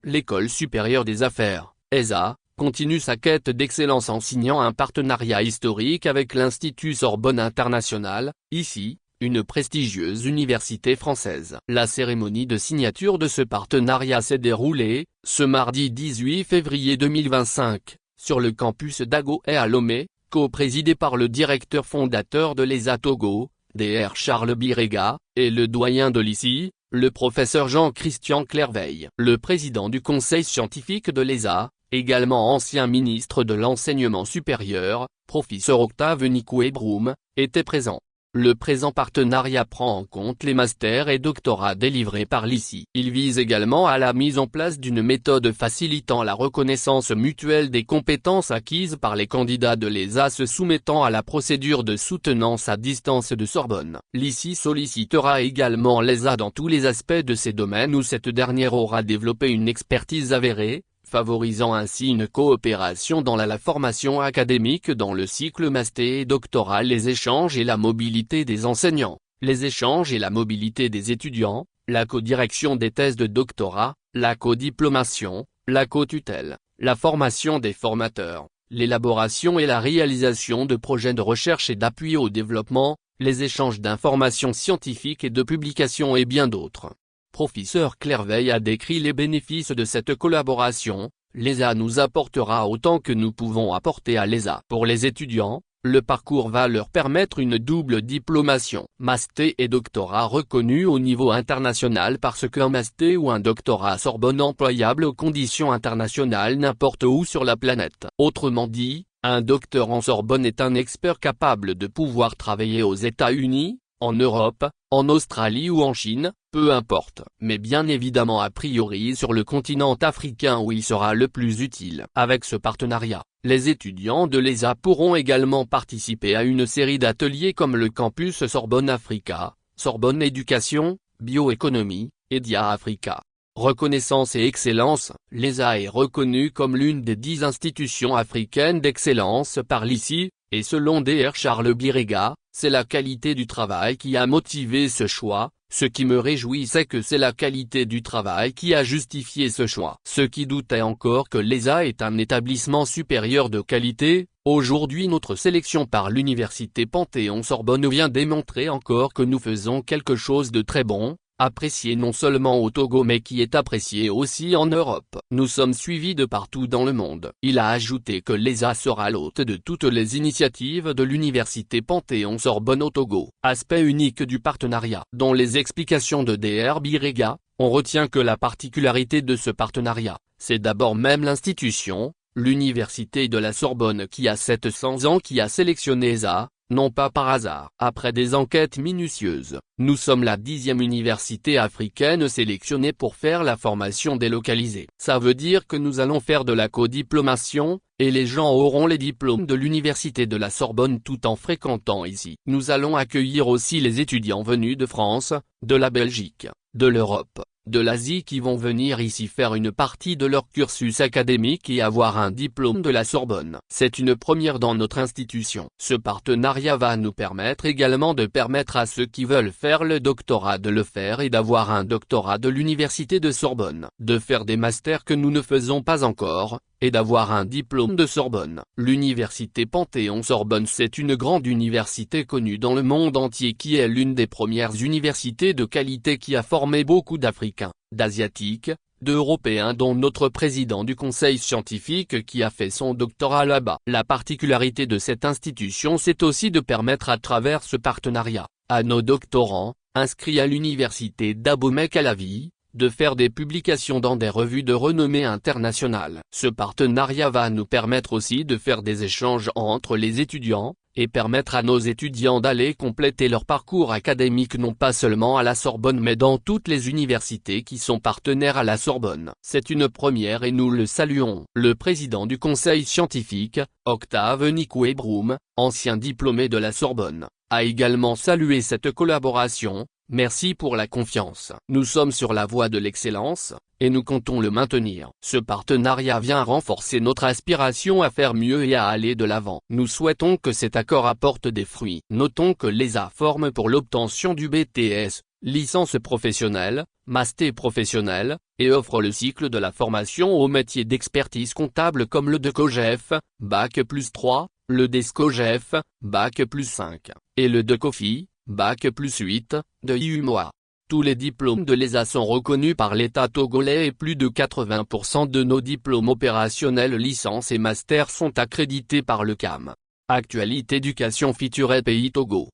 L'École supérieure des affaires, ESA, continue sa quête d'excellence en signant un partenariat historique avec l'Institut Sorbonne International, ici, une prestigieuse université française. La cérémonie de signature de ce partenariat s'est déroulée, ce mardi 18 février 2025, sur le campus d'Agoé à Lomé, co-présidé par le directeur fondateur de l'ESA Togo, Dr Charles Birega, et le doyen de l'ICI, le professeur Jean-Christian Clerveille. Le président du conseil scientifique de l'ESA, également ancien ministre de l'enseignement supérieur, professeur Octave Nikoué-Broum, était présent. Le présent partenariat prend en compte les masters et doctorats délivrés par l'ICI. Il vise également à la mise en place d'une méthode facilitant la reconnaissance mutuelle des compétences acquises par les candidats de l'ESA se soumettant à la procédure de soutenance à distance de Sorbonne. L'ICI sollicitera également l'ESA dans tous les aspects de ces domaines où cette dernière aura développé une expertise avérée, favorisant ainsi une coopération dans la formation académique dans le cycle master et doctoral, les échanges et la mobilité des enseignants, les échanges et la mobilité des étudiants, la codirection des thèses de doctorat, la codiplomation, la cotutelle, la formation des formateurs, l'élaboration et la réalisation de projets de recherche et d'appui au développement, les échanges d'informations scientifiques et de publications et bien d'autres. Professeur Clerveille a décrit les bénéfices de cette collaboration. L'ESA nous apportera autant que nous pouvons apporter à l'ESA. Pour les étudiants, le parcours va leur permettre une double diplomation, master et doctorat reconnus au niveau international parce qu'un master ou un doctorat à Sorbonne employable aux conditions internationales n'importe où sur la planète. Autrement dit, un docteur en Sorbonne est un expert capable de pouvoir travailler aux États-Unis, en Europe, en Australie ou en Chine, peu importe, mais bien évidemment a priori sur le continent africain où il sera le plus utile. Avec ce partenariat, les étudiants de l'ESA pourront également participer à une série d'ateliers comme le campus Sorbonne Africa, Sorbonne Éducation, Bioéconomie, EDIA Africa. Reconnaissance et excellence, l'ESA est reconnue comme l'une des 10 institutions africaines d'excellence par l'ICI, et selon Dr Charles Birega, c'est la qualité du travail qui a motivé ce choix. Ce qui me réjouit c'est que c'est la qualité du travail qui a justifié ce choix. Ceux qui doutaient encore que l'ESA est un établissement supérieur de qualité, aujourd'hui notre sélection par l'université Panthéon-Sorbonne vient démontrer encore que nous faisons quelque chose de très bon, apprécié non seulement au Togo mais qui est apprécié aussi en Europe. Nous sommes suivis de partout dans le monde. Il a ajouté que l'ESA sera l'hôte de toutes les initiatives de l'université Panthéon-Sorbonne au Togo. Aspect unique du partenariat. Dans les explications de Dr Birega, on retient que la particularité de ce partenariat, c'est d'abord même l'institution, l'université de la Sorbonne qui a 700 ans qui a sélectionné ESA, non pas par hasard. Après des enquêtes minutieuses, nous sommes la 10e université africaine sélectionnée pour faire la formation délocalisée. Ça veut dire que nous allons faire de la codiplomation, et les gens auront les diplômes de l'université de la Sorbonne tout en fréquentant ici. Nous allons accueillir aussi les étudiants venus de France, de la Belgique, de l'Europe, de l'Asie qui vont venir ici faire une partie de leur cursus académique et avoir un diplôme de la Sorbonne. C'est une première dans notre institution. Ce partenariat va nous permettre également de permettre à ceux qui veulent faire le doctorat de le faire et d'avoir un doctorat de l'université de Sorbonne, de faire des masters que nous ne faisons pas encore, et d'avoir un diplôme de Sorbonne. L'université Panthéon-Sorbonne c'est une grande université connue dans le monde entier qui est l'une des premières universités de qualité qui a formé beaucoup d'Africains, d'Asiatiques, d'Européens dont notre président du conseil scientifique qui a fait son doctorat là-bas. La particularité de cette institution c'est aussi de permettre à travers ce partenariat, à nos doctorants, inscrits à l'université d'Abomey-Calavi, de faire des publications dans des revues de renommée internationale. Ce partenariat va nous permettre aussi de faire des échanges entre les étudiants, et permettre à nos étudiants d'aller compléter leur parcours académique non pas seulement à la Sorbonne mais dans toutes les universités qui sont partenaires à la Sorbonne. C'est une première et nous le saluons. Le président du conseil scientifique, Octave Nikoué-Broum, ancien diplômé de la Sorbonne, a également salué cette collaboration. Merci pour la confiance. Nous sommes sur la voie de l'excellence, et nous comptons le maintenir. Ce partenariat vient renforcer notre aspiration à faire mieux et à aller de l'avant. Nous souhaitons que cet accord apporte des fruits. Notons que l'ESA forme pour l'obtention du BTS, licence professionnelle, master professionnel, et offre le cycle de la formation au métier d'expertise comptable comme le DECOGEF, Bac+3, le DESCOGEF, Bac+5, et le DECOFI, Bac+8, de UMOA. Tous les diplômes de l'ESA sont reconnus par l'État togolais et plus de 80% de nos diplômes opérationnels licences et masters sont accrédités par le CAM. Actualité Éducation Future Pays Togo.